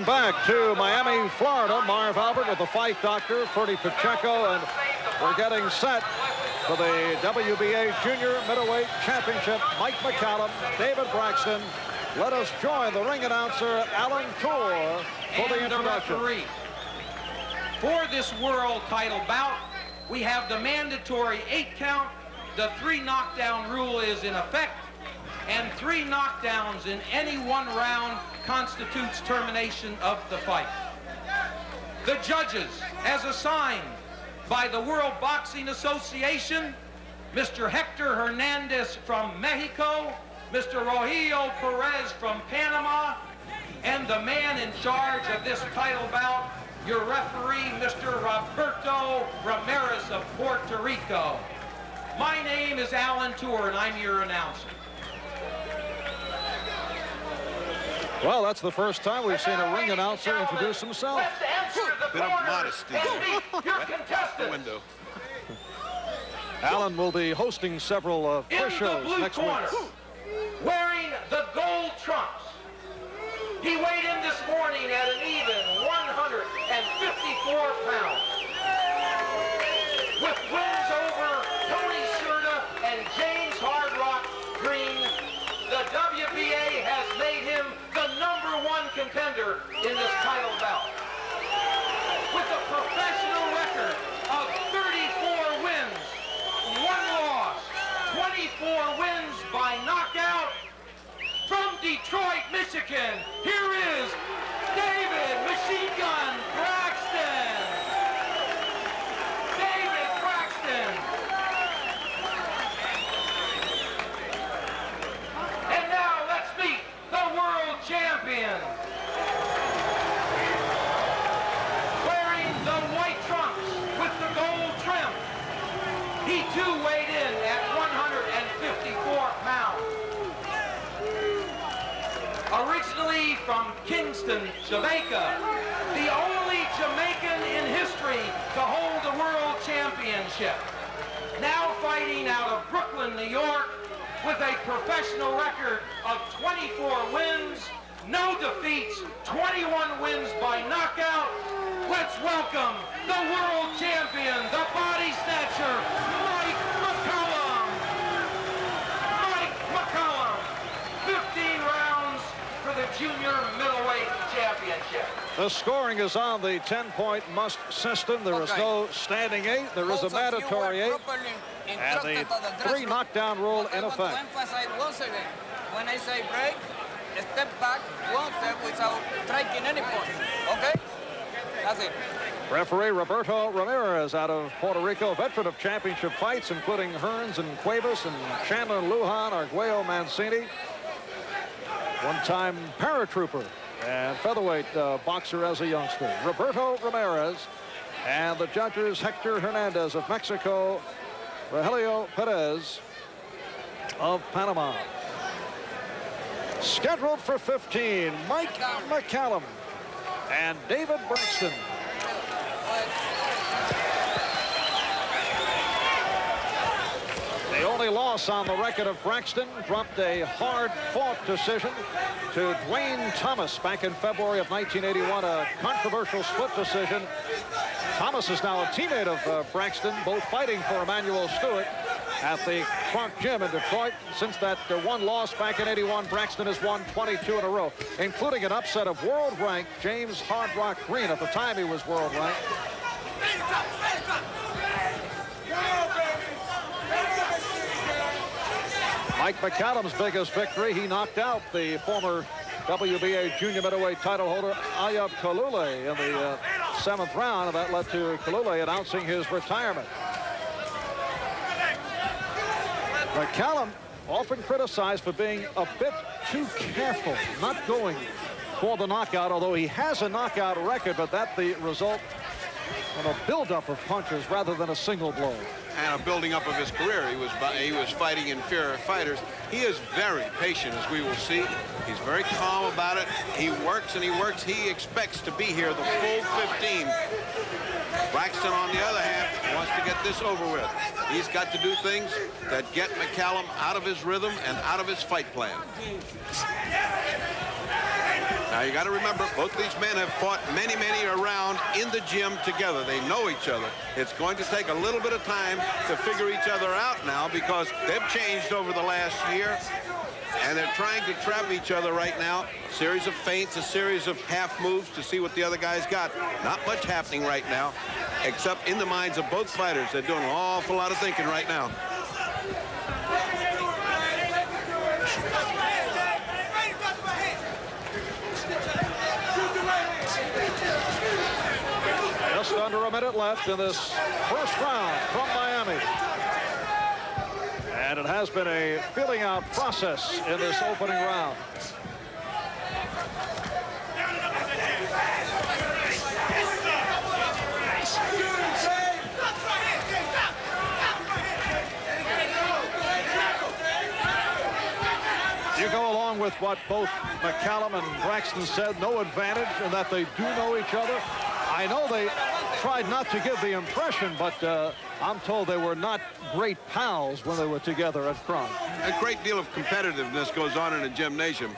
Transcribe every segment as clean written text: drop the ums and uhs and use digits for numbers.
Welcome back to Miami, Florida. Marv Albert with the fight doctor, Ferdy Pacheco, and we're getting set for the WBA Junior Middleweight Championship. Mike McCallum, David Braxton. Let us join the ring announcer, Alan Tour, for the introduction. Referee. For this world title bout, we have the mandatory 8 count. The 3 knockdown rule is in effect, and 3 knockdowns in any one round constitutes termination of the fight. The judges, as assigned by the World Boxing Association, Mr. Hector Hernandez from Mexico, Mr. Rogelio Perez from Panama, and the man in charge of this title bout, your referee, Mr. Roberto Ramirez of Puerto Rico. My name is Alan Tour, and I'm your announcer. Well, that's the first time we've seen a ring announcer introduce himself. Bit of modesty. Window. Alan will be hosting several press shows next week. Wearing the gold trunks. He weighed in this morning at an even 154 pounds. With wins over Tony Serta and James Hard Rock Green, the WBA has made him the #1 contender in this title bout. With a professional record of 34 wins, 1 loss, 24 wins by knockout, from Detroit, Michigan, here is David Machine Gun Braxton. David Braxton. And now let's meet the world champion. Wearing the white trunks with the gold trim. He too weighed in at 154 pounds. Originally from Kingston, Jamaica, the only Jamaican in history to hold the world championship. Now fighting out of Brooklyn, New York, with a professional record of 24 wins, no defeats, 21 wins by knockout. Let's welcome the world champion, the body snatcher, Mike McCallum. Mike McCallum, 15 rounds for the junior middleweight championship. The scoring is on the 10-point must system. There is no standing 8. There is a mandatory 8. And the 3 knockdown rule in effect. Once again, when I say break, step back 1 step without striking any point. Okay? That's it. Referee Roberto Ramirez out of Puerto Rico, veteran of championship fights, including Hearns and Cuevas and Chandler Lujan, Arguello Mancini. One-time paratrooper and featherweight boxer as a youngster. Roberto Ramirez, and the judges Hector Hernandez of Mexico, Rogelio Perez of Panama. Scheduled for 15, Mike McCallum and David Braxton. The only loss on the record of Braxton, dropped a hard-fought decision to Dwayne Thomas back in February of 1981, a controversial split decision. Thomas is now a teammate of Braxton, both fighting for Emmanuel Stewart at the Clark Gym in Detroit. Since that 1 loss back in '81, Braxton has won 22 in a row, including an upset of world-ranked James Hard Rock Green. At the time, he was world-ranked. Mike McCallum's biggest victory, he knocked out the former WBA junior middleweight title holder Ayub Kalule in the 7th round, and that led to Kalule announcing his retirement. McCallum often criticized for being a bit too careful, not going for the knockout, although he has a knockout record, but that's the result of a buildup of punches rather than a single blow. And a building up of his career. He was fighting inferior fighters. He is very patient, as we will see. He's very calm about it. He works and he works. He expects to be here the full 15. Braxton, on the other hand, wants to get this over with. He's got to do things that get McCallum out of his rhythm and out of his fight plan. Now, you got to remember, both these men have fought many, many around in the gym together. They know each other. It's going to take a little bit of time to figure each other out now because they've changed over the last year, and they're trying to trap each other right now. A series of feints, a series of half moves to see what the other guy's got. Not much happening right now, except in the minds of both fighters. They're doing an awful lot of thinking right now. Just under a minute left in this first round from Miami. And it has been a filling out process in this opening round. You go along with what both McCallum and Braxton said, no advantage in that they do know each other. I know they tried not to give the impression, but I'm told they were not great pals when they were together at Kron. A great deal of competitiveness goes on in a gymnasium.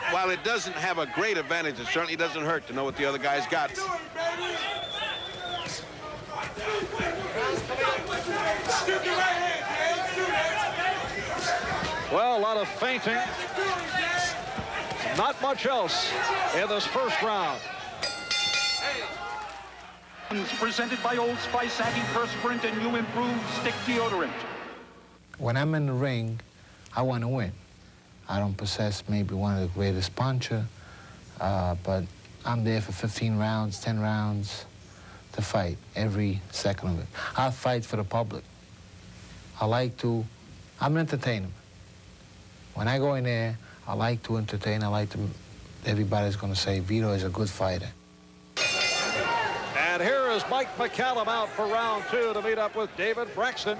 While it doesn't have a great advantage, it certainly doesn't hurt to know what the other guy's got. Well, a lot of feinting. Not much else in this first round. Presented by Old Spice Anti-Perspirant and new improved stick deodorant. When I'm in the ring, I want to win. I don't possess maybe one of the greatest puncher, but I'm there for 15 rounds, 10 rounds to fight every second of it. I fight for the public. I'm an entertainer. When I go in there, I like to entertain. Everybody's going to say Vito is a good fighter. And here is Mike McCallum out for round two to meet up with David Braxton.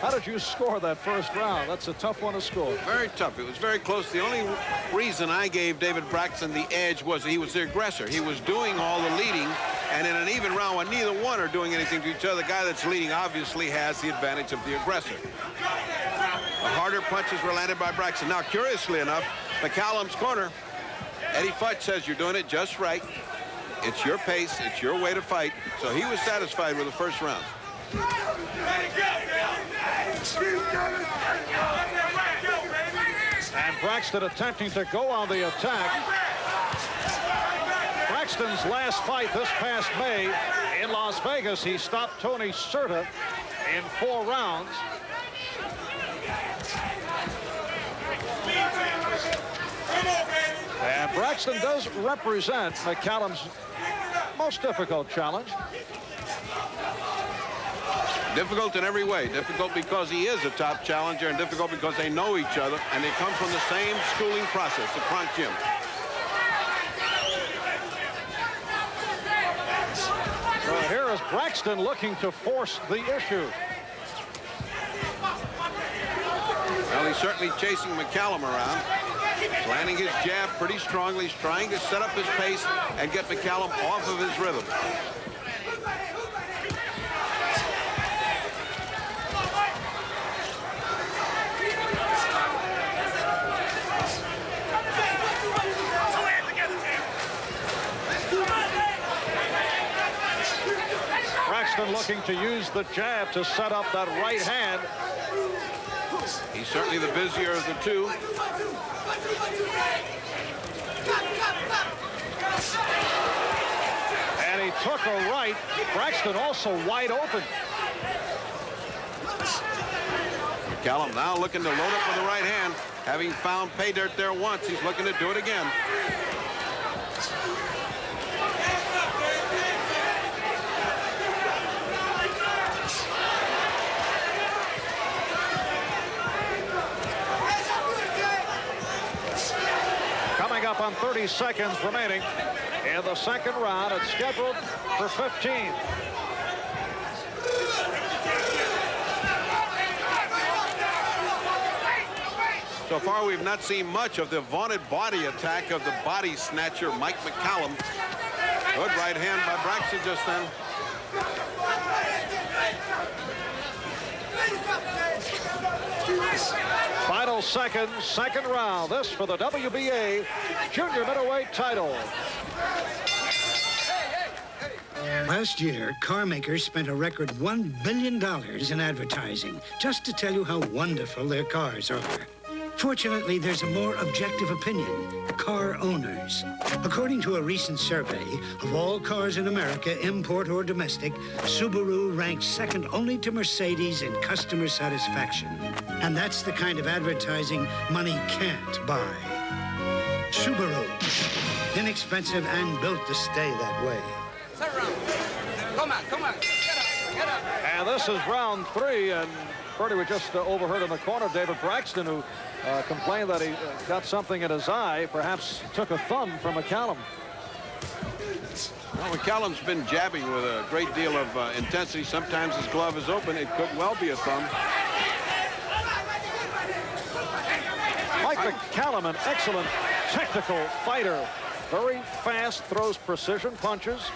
How did you score that first round? That's a tough one to score. Very tough. It was very close. The only reason I gave David Braxton the edge was he was the aggressor. He was doing all the leading, and in an even round when neither one are doing anything to each other, the guy that's leading obviously has the advantage of the aggressor. The harder punches were landed by Braxton. Now, curiously enough, McCallum's corner, Eddie Futch says you're doing it just right. It's your pace. It's your way to fight. So he was satisfied with the first round. And Braxton attempting to go on the attack. Braxton's last fight this past May in Las Vegas, he stopped Tony Serta in 4 rounds. And Braxton does represent McCallum's most difficult challenge. Difficult in every way. Difficult because he is a top challenger, and difficult because they know each other, and they come from the same schooling process, the Kronk Gym. So here is Braxton looking to force the issue. Well, he's certainly chasing McCallum around. He's landing his jab pretty strongly. He's trying to set up his pace and get McCallum off of his rhythm. Braxton looking to use the jab to set up that right hand. He's certainly the busier of the two. And he took a right. Braxton also wide open. McCallum now looking to load up with the right hand. Having found pay dirt there once, he's looking to do it again. Coming up on 30 seconds remaining in the second round. It's scheduled for 15. So far, we've not seen much of the vaunted body attack of the body snatcher, Mike McCallum. Good right hand by Braxton just then. Final second round. This for the WBA junior middleweight title. Last year, car makers spent a record $1 billion in advertising just to tell you how wonderful their cars are. Fortunately, there's a more objective opinion: car owners. According to a recent survey of all cars in America, import or domestic, Subaru ranks second only to Mercedes in customer satisfaction. And that's the kind of advertising money can't buy. Subaru. Inexpensive and built to stay that way. Come on. Get up. And this is round 3, and Bertie was just overheard in the corner David Braxton, who complained that he got something in his eye, perhaps took a thumb from McCallum. Well, McCallum's been jabbing with a great deal of intensity. Sometimes his glove is open. It could well be a thumb. Mike McCallum, an excellent technical fighter. Very fast, throws precision punches.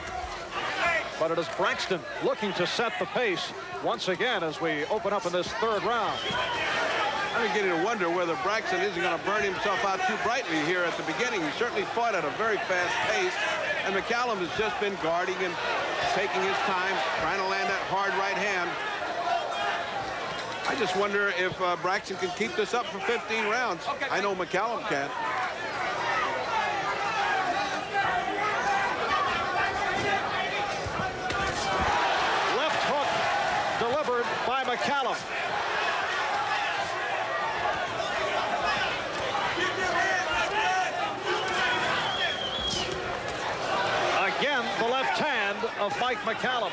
But it is Braxton looking to set the pace once again as we open up in this third round. I'm beginning to wonder whether Braxton isn't going to burn himself out too brightly here at the beginning. He certainly fought at a very fast pace, and McCallum has just been guarding and taking his time, trying to land that hard right hand. I just wonder if Braxton can keep this up for 15 rounds. I know McCallum can. Delivered by McCallum. Again, the left hand of Mike McCallum.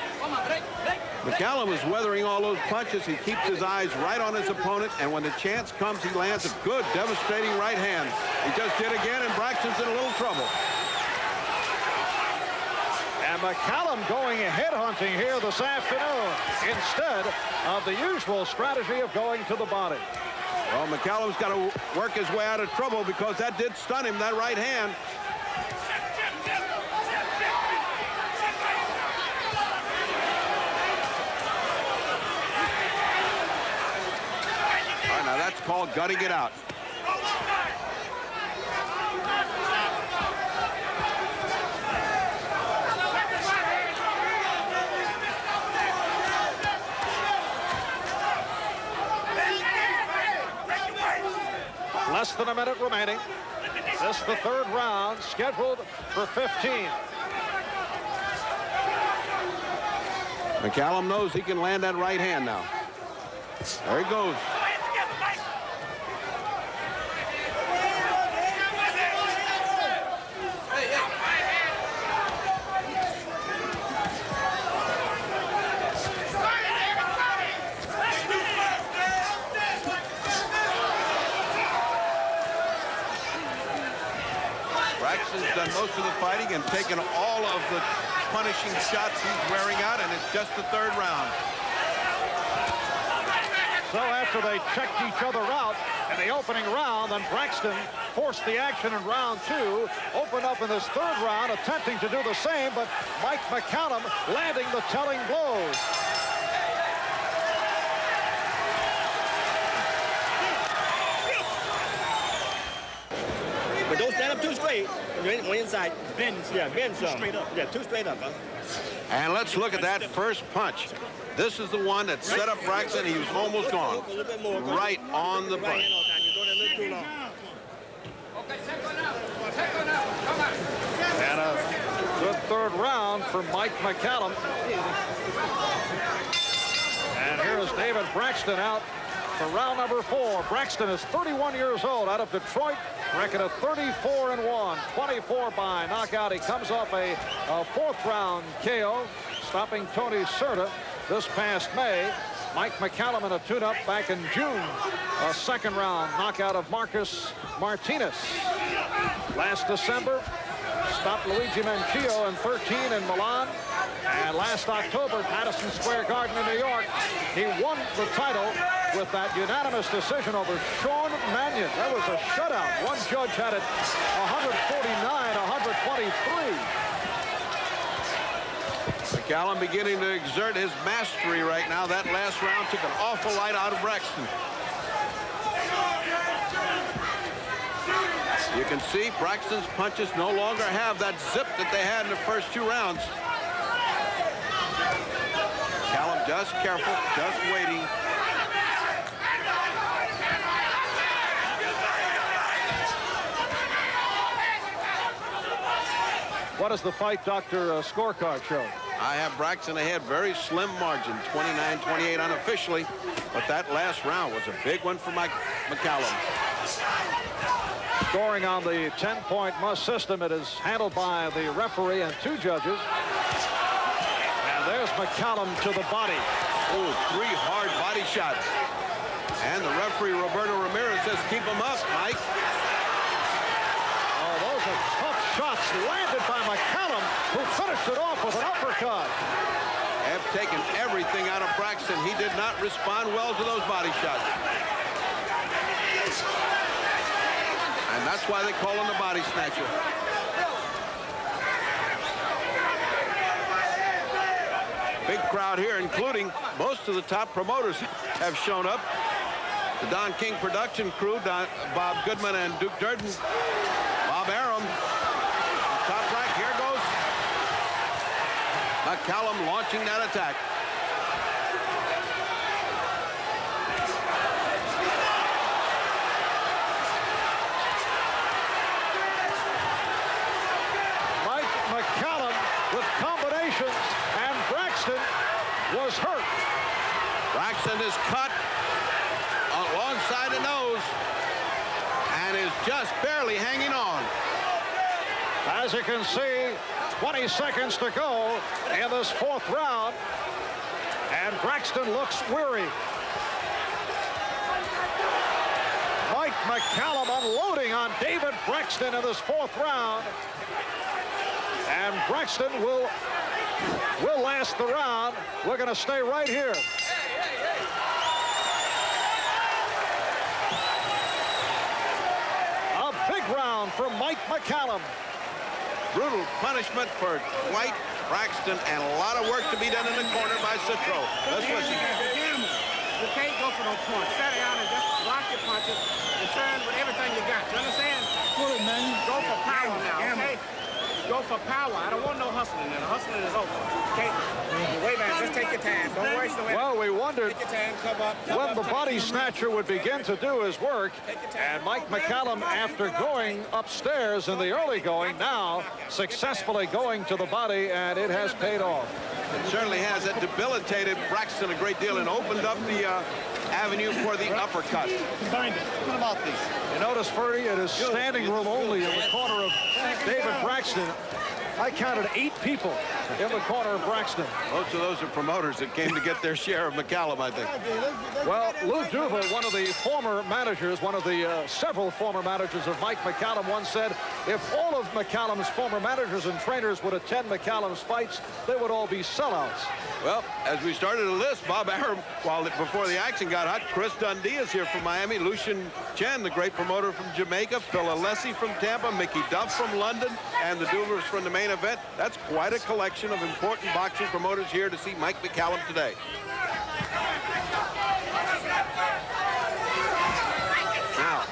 McCallum is weathering all those punches. He keeps his eyes right on his opponent, and when the chance comes, he lands a good, devastating right hand. He just did again, and Braxton's in a little trouble. And McCallum going headhunting here this afternoon instead of the usual strategy of going to the body. Well, McCallum's got to work his way out of trouble because that did stun him, that right hand. All right, now that's called gutting it out. Less than a minute remaining. This is the third round, scheduled for 15. McCallum knows he can land that right hand now. There he goes. Braxton's done most of the fighting and taken all of the punishing shots he's wearing out, and it's just the third round. So after they checked each other out in the opening round, then Braxton forced the action in round 2, opened up in this third round, attempting to do the same, but Mike McCallum landing the telling blows. But don't stand up too straight. When inside, bend. Yeah, bend some. Straight up. Yeah, too straight up, huh? And let's look at that first punch. This is the one that set up Braxton. He was almost gone. Right on the punch. And a good third round for Mike McCallum. And here is David Braxton out for round number 4. Braxton is 31 years old, out of Detroit. Record of 34-1, 24 by knockout. He comes off a 4th round KO, stopping Tony Serta this past May. Mike McCallum in a tune-up back in June. A 2nd round knockout of Marcus Martinez. Last December, stopped Luigi Manchio in 13 in Milan. And last October, Madison Square Garden in New York, he won the title with that unanimous decision over Sean Mannion. That was a shutout. One judge had it 149-123. McCallum beginning to exert his mastery right now. That last round took an awful light out of Braxton. You can see Braxton's punches no longer have that zip that they had in the first 2 rounds. McCallum just careful, just waiting. What does the fight doctor scorecard show? I have Braxton ahead, very slim margin, 29-28 unofficially, but that last round was a big one for McCallum. Scoring on the 10-point must system. It is handled by the referee and 2 judges. And there's McCallum to the body. Ooh, 3 hard body shots. And the referee, Roberto Ramirez, says, keep him up, Mike. Oh, those are tough shots landed by McCallum, who finished it off with an uppercut. Have taken everything out of Braxton. He did not respond well to those body shots. And that's why they call him the body snatcher. Big crowd here, including most of the top promoters have shown up. The Don King production crew, Bob Goodman and Duke Durden. Bob Arum, top rack, here goes McCallum launching that attack. Mike McCallum with combinations, and Braxton was hurt. Braxton is cut alongside the nose and is just barely hanging on. As you can see, 20 seconds to go in this 4th round, and Braxton looks weary. Mike McCallum unloading on David Braxton in this 4th round, and Braxton will last the round. We're going to stay right here. A big round for Mike McCallum. Brutal punishment for White, Braxton, and a lot of work to be done in the corner by Citro. Let's listen. You can't go for no points. Set down and just block your punches and turn with everything you got. You understand? Pull it, man. Go for power now, okay? Go for power. I don't want no hustling now. The hustling is over. Okay? Wait, man. Just take your time. Don't waste no energy. Well, we wondered Take your time. Come up, when the body snatcher would begin to do his work, and Mike McCallum, after going upstairs in the early going, now successfully going to the body, and it has paid off. It certainly has. It debilitated Braxton a great deal and opened up the avenue for the uppercut. What about this? You notice, Ferdy, it is standing room only in the corner of David Braxton. I counted 8 people in the corner of Braxton. Most of those are promoters that came to get their share of McCallum, I think. Well, Lou Duva, one of the former managers, one of the several former managers of Mike McCallum, once said, if all of McCallum's former managers and trainers would attend McCallum's fights, they would all be sellouts. Well, as we started the list, Bob Arum, before the action got hot, Chris Dundee is here from Miami, Lucian Chen, the great promoter from Jamaica, Phil Alessi from Tampa, Mickey Duff from London, and the Duvers from the main event. That's quite a collection of important boxing promoters here to see Mike McCallum today. Now,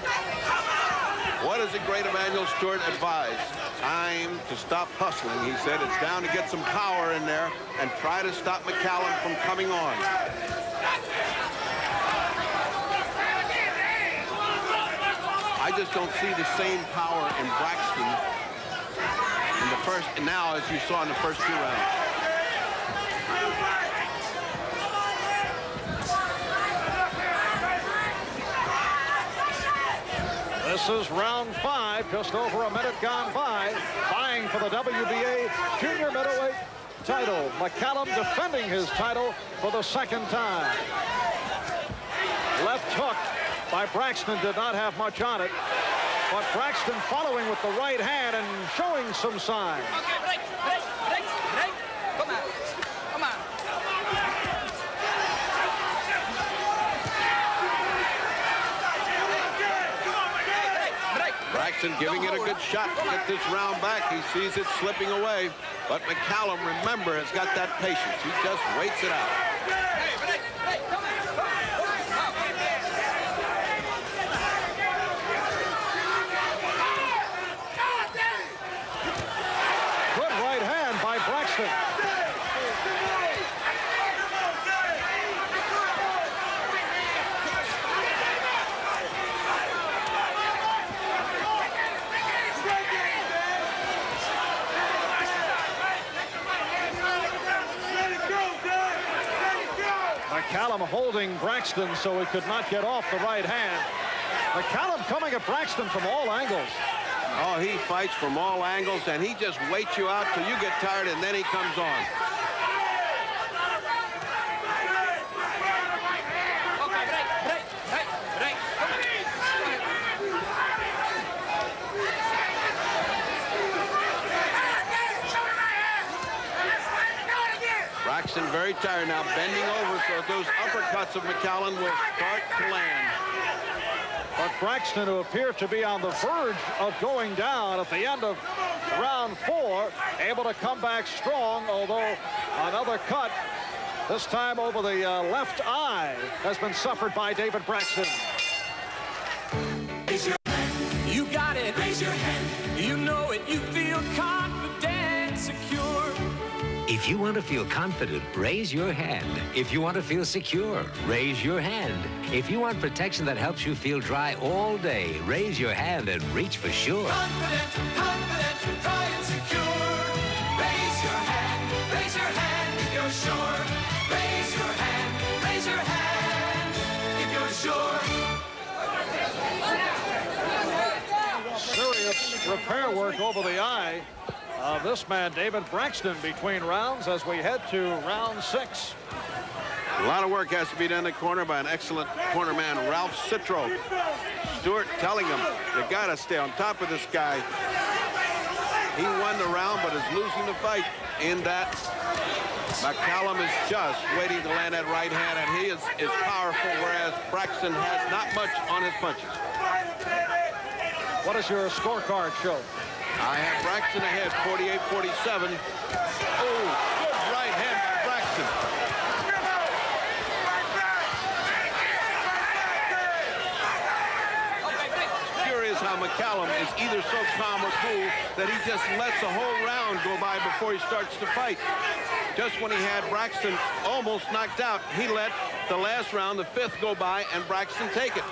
what does the great Emmanuel Stewart advise? Time to stop hustling, he said. It's down to get some power in there and try to stop McCallum from coming on. I just don't see the same power in Braxton in the first, now as you saw in the first 2 rounds. This is round 5, just over a minute gone by. Vying for the WBA junior middleweight title. McCallum defending his title for the 2nd time. Left hook by Braxton did not have much on it, but Braxton following with the right hand and showing some signs. Okay, break. Come on. Braxton giving it a good shot to get this round back. He sees it slipping away, but McCallum, remember, has got that patience. He just waits it out. Good right hand by Braxton. McCallum holding Braxton so he could not get off the right hand. McCallum coming at Braxton from all angles. Oh, he fights from all angles, and he just waits you out till you get tired, and then he comes on. Braxton very tired now, bending over so those uppercuts of McCallum will start to land. But Braxton, who appeared to be on the verge of going down at the end of round 4, able to come back strong, although another cut, this time over the left eye, has been suffered by David Braxton. Raise your hand. You got it. Raise your hand. You know it. You feel confident, secure. If you want to feel confident, raise your hand. If you want to feel secure, raise your hand. If you want protection that helps you feel dry all day, raise your hand and reach for sure. Confident, confident, dry and secure. Raise your hand if you're sure. Raise your hand if you're sure. Serious repair work over the eye of this man, David Braxton, between rounds as we head to round 6. A lot of work has to be done in the corner by an excellent corner man, Ralph Citro. Stewart telling him, you got to stay on top of this guy. He won the round, but is losing the fight in that McCallum is just waiting to land that right hand, and he is powerful, whereas Braxton has not much on his punches. What does your scorecard show? I have Braxton ahead, 48-47. Oh, good right hand by Braxton. Curious how McCallum is either so calm or cool that he just lets a whole round go by before he starts to fight. Just when he had Braxton almost knocked out, he let the last round, the 5th, go by and Braxton take it.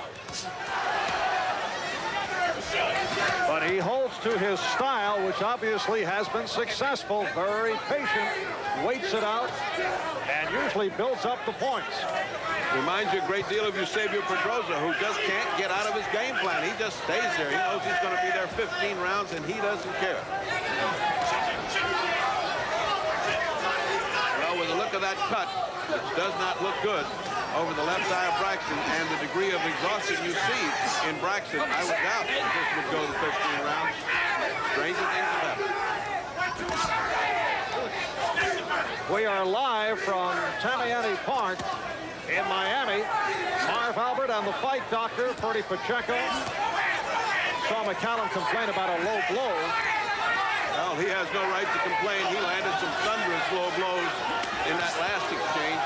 But he holds to his style, which obviously has been successful. Very patient, waits it out, and usually builds up the points. Reminds you a great deal of Eusebio Pedrosa, who just can't get out of his game plan. He just stays there. He knows he's going to be there 15 rounds, and he doesn't care. Well, with the look of that cut, it does not look good over the left eye of Braxton, and the degree of exhaustion you see in Braxton, I would doubt that this would go to 15 rounds. Stranger things have happened. We are live from Tamiami Park in Miami. Marv Albert and the fight doctor, Ferdy Pacheco. Saw McCallum complain about a low blow. Well, he has no right to complain. He landed some thunderous low blows in that last exchange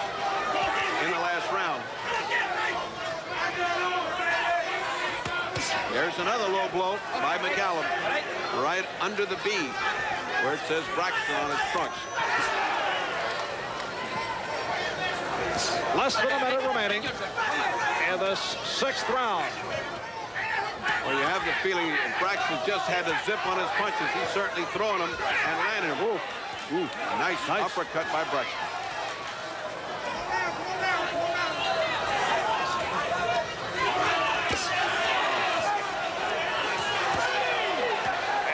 in the last round. There's another low blow by McCallum right under the B where it says Braxton on his trunks. Less than a minute remaining in this 6th round. Well, you have the feeling Braxton just had to zip on his punches. He's certainly throwing them and landing them. Ooh, nice uppercut by Braxton.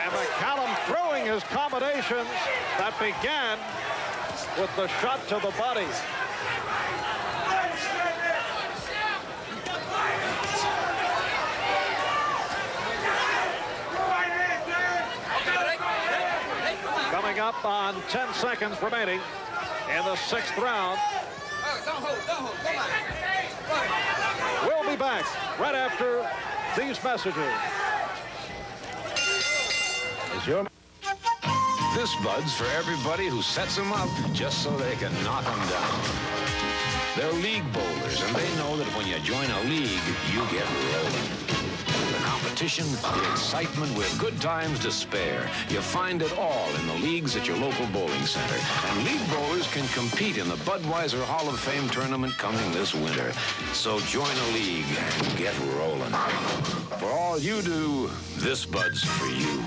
And McCallum throwing his combinations that began with the shot to the body. Coming up on 10 seconds remaining in the 6th round. We'll be back right after these messages. This Bud's for everybody who sets them up just so they can knock them down. They're league bowlers, and they know that when you join a league, you get rolling. The competition competition, the excitement with good times to spare. You find it all in the leagues at your local bowling center. And league bowlers can compete in the Budweiser Hall of Fame tournament coming this winter. So join a league and get rolling. For all you do, this Bud's for you.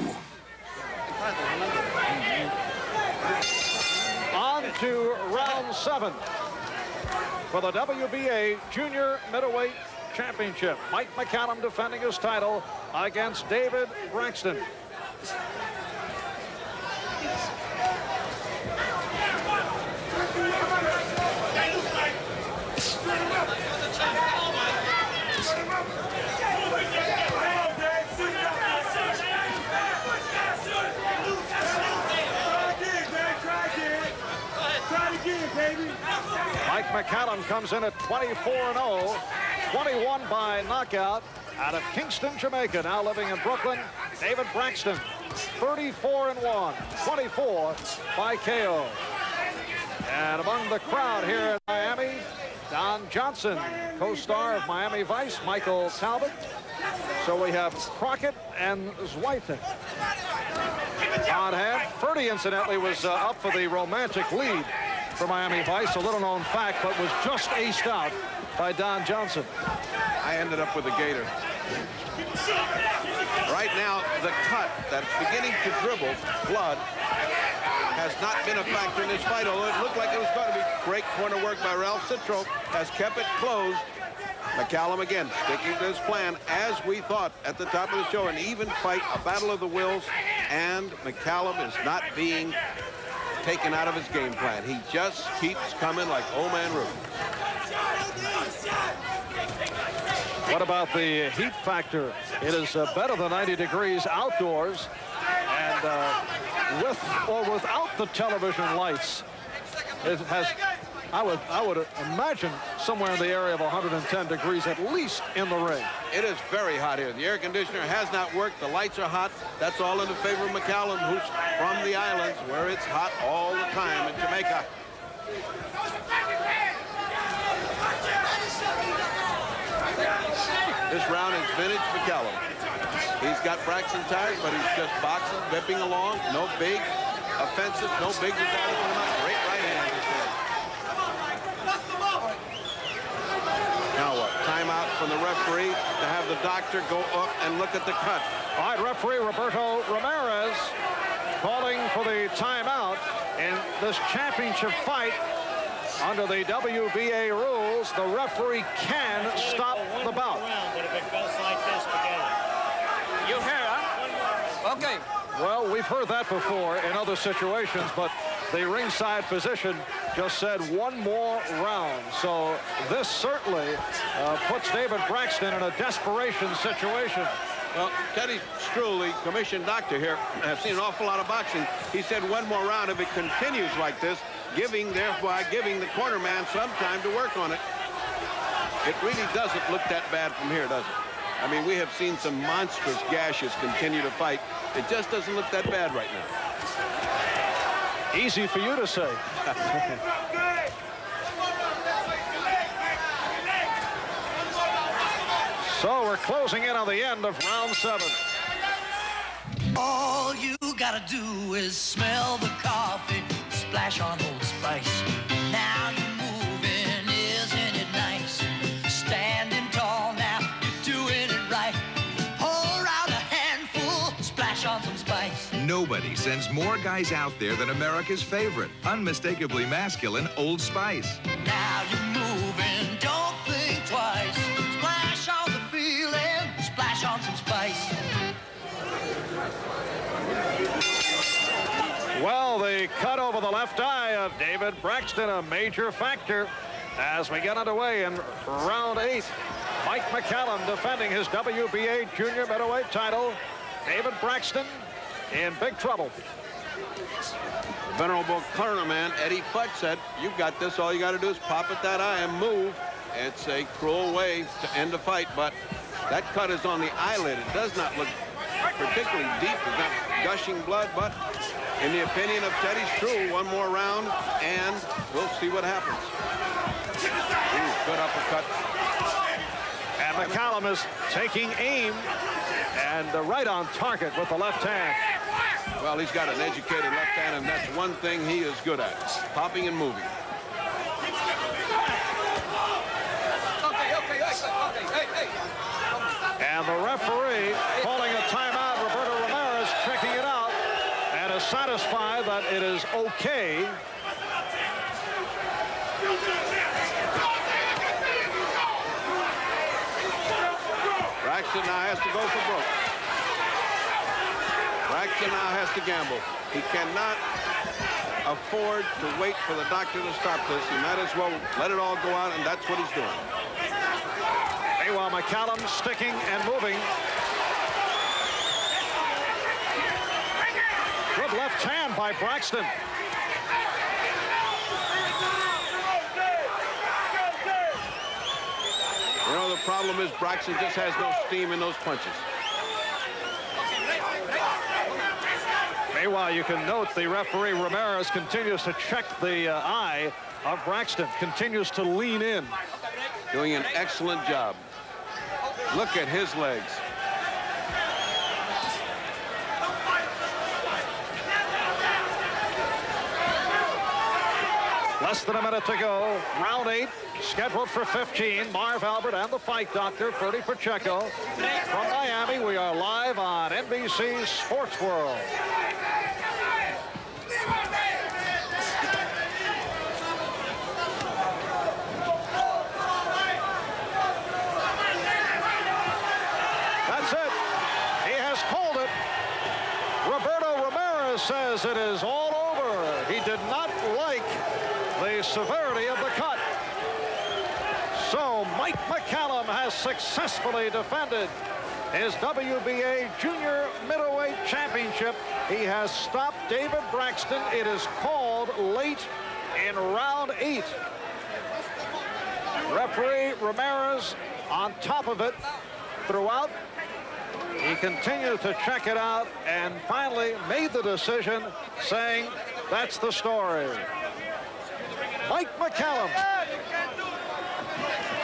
On to round 7 for the WBA Junior Middleweight Championship. Mike McCallum defending his title against David Braxton. Mike McCallum comes in at 24-0, 21 by knockout out of Kingston, Jamaica, now living in Brooklyn. David Braxton, 34-1, 24 by KO. And among the crowd here in Miami, Don Johnson, co-star of Miami Vice, Michael Talbot. So we have Crockett and Zweifel on hand. Ferdy, incidentally, was up for the romantic lead for Miami Vice, a little known fact, but was just aced out by Don Johnson. I ended up with a gator. Right now, the cut that's beginning to dribble blood has not been a factor in this fight, although it looked like it was going to be. Great corner work by Ralph Citro has kept it closed. McCallum again sticking to his plan, as we thought at the top of the show, an even fight, a battle of the wills, and McCallum is not being taken out of his game plan. He just keeps coming like old man Ruth. What about the heat factor? It is better than 90 degrees outdoors, and with or without the television lights, it has, I would imagine, somewhere in the area of 110 degrees at least in the ring. It is very hot here. The air conditioner has not worked. The lights are hot. That's all in the favor of McCallum, who's from the islands where it's hot all the time in Jamaica. This round is vintage McCallum. He's got Braxton tired, but he's just boxing, whipping along. No big offensive, no big desire to put him out. Great right hand. Now what? Timeout from the referee to have the doctor go up and look at the cut. All right, referee Roberto Ramirez calling for the timeout in this championship fight. Under the WBA rules, the referee can stop the bout. But if it goes like this, forget it. You hear, huh? Okay. Well, we've heard that before in other situations, but the ringside physician just said one more round. So this certainly puts David Braxton in a desperation situation. Well, Teddy Struhl, the commissioned doctor here, has seen an awful lot of boxing. He said one more round if it continues like this, thereby giving the corner man some time to work on it. It really doesn't look that bad from here, does it? I mean, we have seen some monstrous gashes continue to fight. It just doesn't look that bad right now. Easy for you to say. So we're closing in on the end of round 7. All you gotta do is smell the coffee, splash on Old Spice. Now you're moving, isn't it nice? Standing tall now, you're doing it right. Pour out a handful, splash on some spice. Nobody sends more guys out there than America's favorite, unmistakably masculine Old Spice. Now you're moving, don't think twice. Splash on the feeling, splash on some spice. Well, the cut over the left eye of David Braxton, a major factor as we get underway in round 8. Mike McCallum defending his WBA junior middleweight title. David Braxton in big trouble. The venerable corner man, Eddie Fudge, said, you've got this. All you got to do is pop at that eye and move. It's a cruel way to end a fight, but that cut is on the eyelid. It does not look particularly deep. It's not gushing blood, but in the opinion of Teddy Struhl, one more round, and we'll see what happens. Ooh, good uppercut. And McCallum is taking aim and right on target with the left hand. Well, he's got an educated left hand, and that's one thing he is good at, popping and moving. And the referee calling a timeout. Roberto Ramirez checking it out and is satisfied that it is okay. Braxton now has to go for broke. Braxton now has to gamble. He cannot afford to wait for the doctor to stop this. He might as well let it all go out, and that's what he's doing. Meanwhile, McCallum sticking and moving. Good left hand by Braxton. You know, the problem is Braxton just has no steam in those punches. Meanwhile, you can note the referee Ramirez continues to check the eye of Braxton, continues to lean in. Doing an excellent job. Look at his legs. Less than a minute to go. Round 8, scheduled for 15. Marv Albert and the fight doctor, Ferdy Pacheco. From Miami, we are live on NBC Sports World. That's it. He has called it. Roberto Ramirez says it is all over. He did not like the severity of the cut. So Mike McCallum has successfully defended his WBA Junior Middleweight Championship. He has stopped David Braxton. It is called late in round 8. Referee Ramirez on top of it throughout. He continued to check it out and finally made the decision saying that's the story. Mike McCallum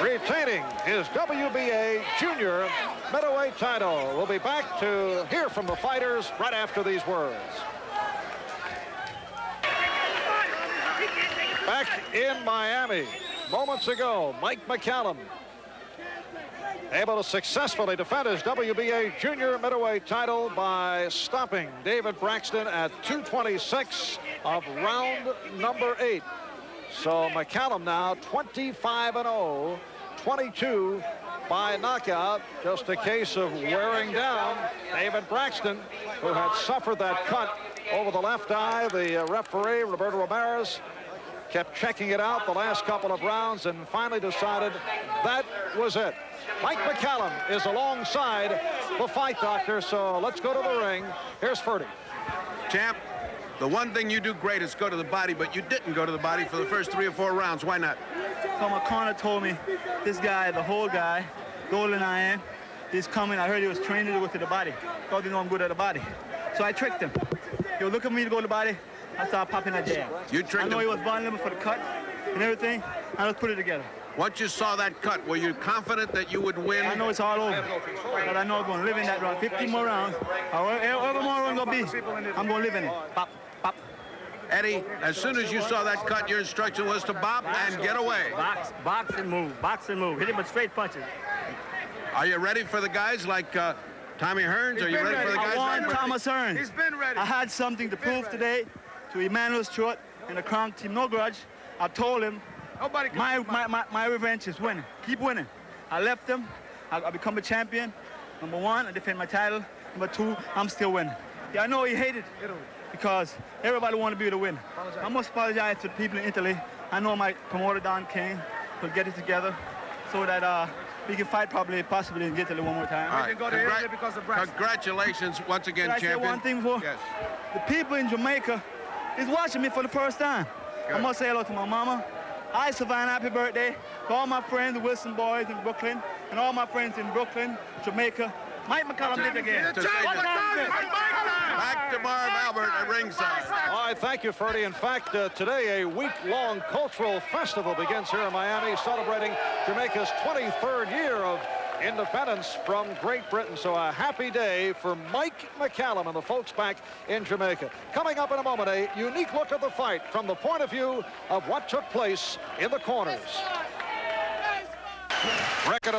retaining his WBA Junior Middleweight title. We'll be back to hear from the fighters right after these words. Back in Miami, moments ago, Mike McCallum able to successfully defend his WBA Junior Middleweight title by stopping David Braxton at 226 of round number 8. So McCallum now 25-0, 22 by knockout. Just a case of wearing down David Braxton, who had suffered that cut over the left eye. The referee, Roberto Ramirez, kept checking it out the last couple of rounds and finally decided that was it. Mike McCallum is alongside the fight doctor, so let's go to the ring. Here's Ferdy. Champ, the one thing you do great is go to the body, but you didn't go to the body for the first 3 or 4 rounds. Why not? So my corner told me this guy, the whole guy, Golden Iron, he's coming. I heard he was training to go to the body. Thought he knew I'm good at the body. So I tricked him. He was looking for me to go to the body. I started popping a jab. You tricked him. I know he was vulnerable for the cut and everything. I just put it together. Once you saw that cut, were you confident that you would win? I know it's all over, but I know I'm going to live in that round. 15 more rounds. However more rounds going to be, I'm going to live in it. Pop, pop. Eddie, as soon as you saw that cut, your instruction was to bop and get away. Box and move. Box and move. Hit him with straight punches. Are you ready for the guys like Tommy Hearns? Are you ready for the guys I like want Thomas Hearns. He's been ready. I had something to prove today to Emmanuel Stewart and the Crown team. No grudge. I told him my revenge is winning. Keep winning. I left him. I become a champion. Number 1, I defend my title. Number 2, I'm still winning. Yeah, I know he hated because everybody wanted to be the winner. I must apologize to the people in Italy. I know my promoter, Don King, will get it together so that we can fight probably, possibly in Italy one more time. All right. Congratulations once again, champion. Can I say one thing before? Yes. The people in Jamaica is watching me for the first time. Good. I must say hello to my mama. Hi, Savannah, happy birthday. To all my friends, the Wilson boys in Brooklyn, and all my friends in Brooklyn, Jamaica. Mike McCallum did it again. Back to Marv Albert at ringside. All right, thank you, Ferdy. In fact, today a week-long cultural festival begins here in Miami, celebrating Jamaica's 23rd year of independence from Great Britain. So a happy day for Mike McCallum and the folks back in Jamaica. Coming up in a moment, a unique look at the fight from the point of view of what took place in the corners. Record of